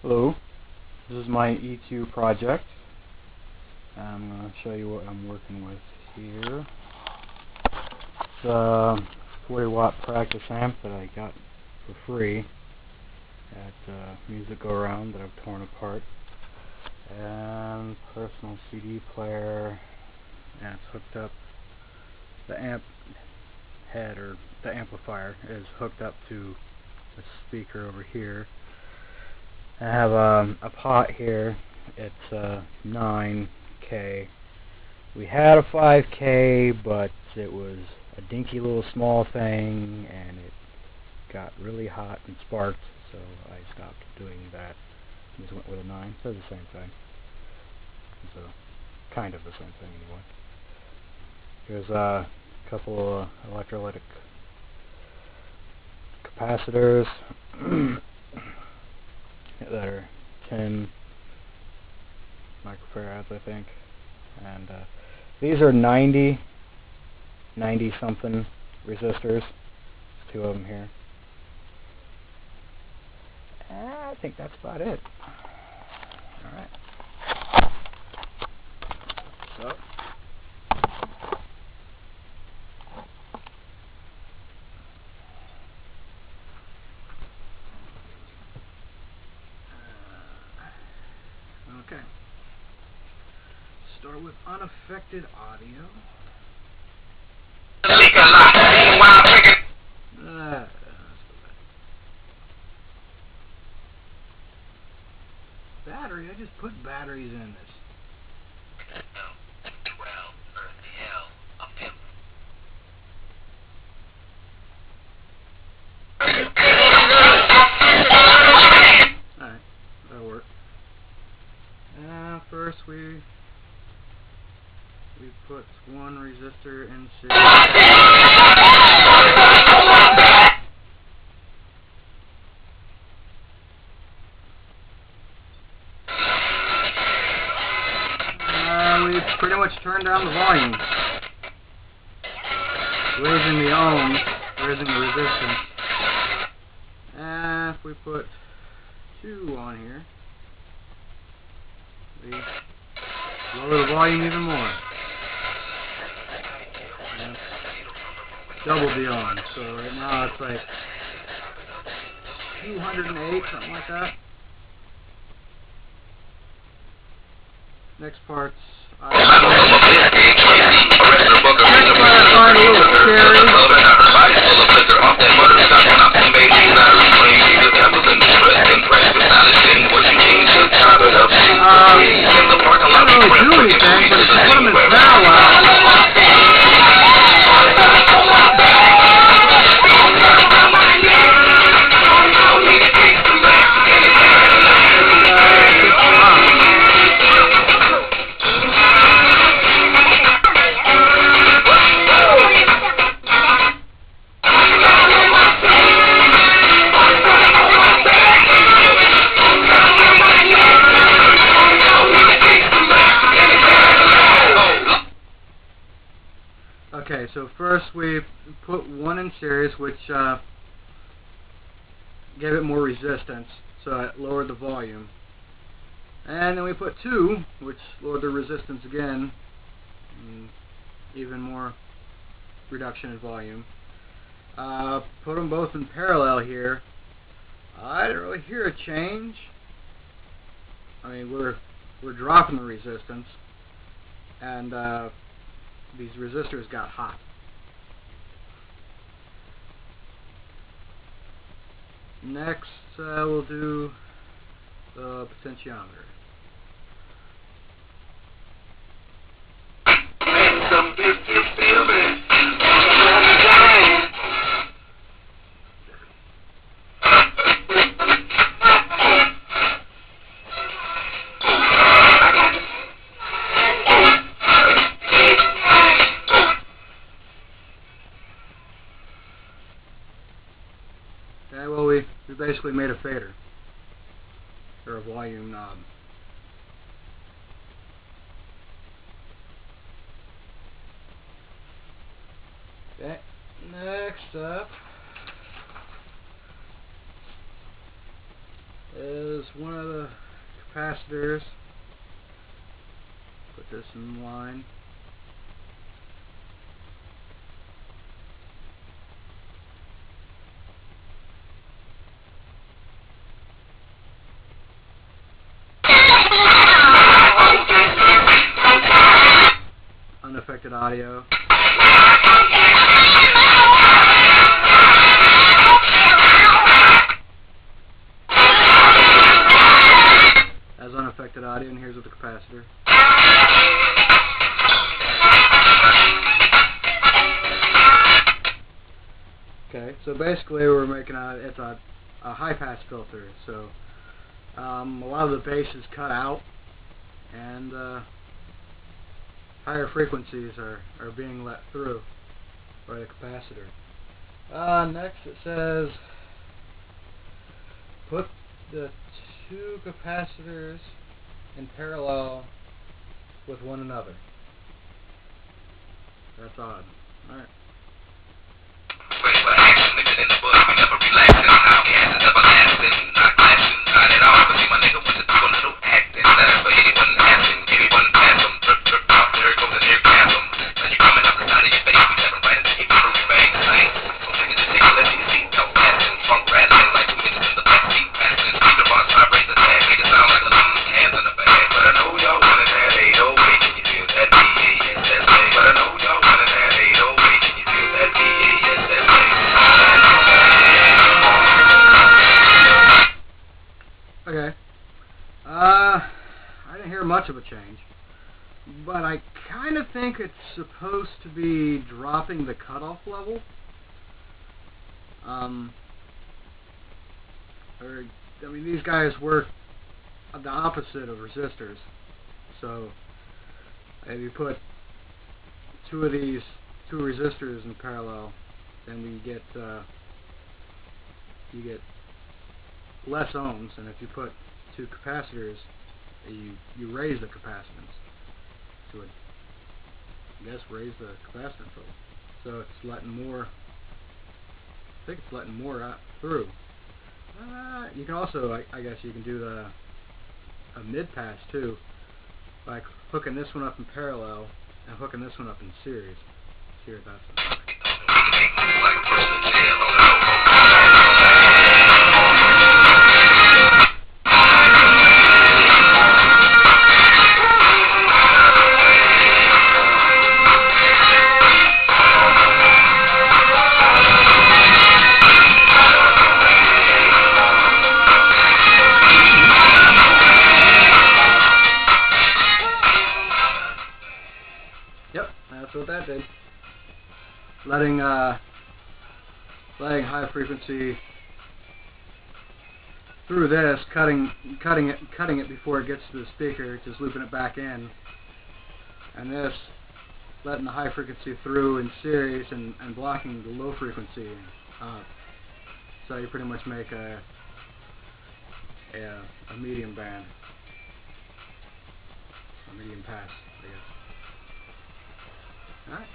Hello, this is my EQ project. I'm going to show you what I'm working with here. It's a 40 watt practice amp that I got for free at Music Go Round that I've torn apart. And personal CD player, and it's hooked up. The amp head, or the amplifier, is hooked up to the speaker over here. I have a pot here. It's 9K. We had a 5K, but it was a dinky little small thing, and it got really hot and sparked, so I stopped doing that. Just went with a 9. They're the same thing. So, kind of the same thing anyway. Here's a couple of electrolytic capacitors that are 10 microfarads, I think. And these are 90 something resistors. There's 2 of them here. I think that's about it. Alright. So, okay. Start with unaffected audio. Battery? I just put batteries in this. Alright, that'll work. First we put one resistor in series. We've pretty much turned down the volume, raising the ohms, raising the resistance. And if we put 2 on here, we lower the volume even more. And double the ohms. So right now it's like 208, something like that. Next part's I find a little scary. I don't really do anything, but if you put them in parallel, okay, so first we put 1 in series, which gave it more resistance, so it lowered the volume. And then we put 2, which lowered the resistance again, and even more reduction in volume. Put them both in parallel here. I didn't really hear a change. I mean, we're dropping the resistance, and these resistors got hot. Next, we'll do the potentiometer. Okay, well, we basically made a fader, or a volume knob. Okay, next up, is one of the capacitors. Put this in line. Unaffected audio. As unaffected audio, and here's with the capacitor. Okay, so basically we're making it's a high pass filter, so a lot of the bass is cut out, and higher frequencies are being let through by the capacitor. Next it says put the two capacitors in parallel with one another. That's odd. Alright. Okay. I didn't hear much of a change, but I kind of think it's supposed to be dropping the cutoff level. These guys work the opposite of resistors. So if you put two resistors in parallel, then you get less ohms, and if you put two capacitors, you raise the capacitance. So it, I guess, raise the capacitance level. So it's letting more. I think it's letting more out through. You can also, I guess, you can do a mid pass too, by hooking this one up in parallel and hooking this one up in series. See what that's like. Yep, that's what that did. Letting high frequency through this, cutting it before it gets to the speaker, just looping it back in, and this letting the high frequency through in series and blocking the low frequency out. So you pretty much make a medium band, a medium pass, I guess. Alright.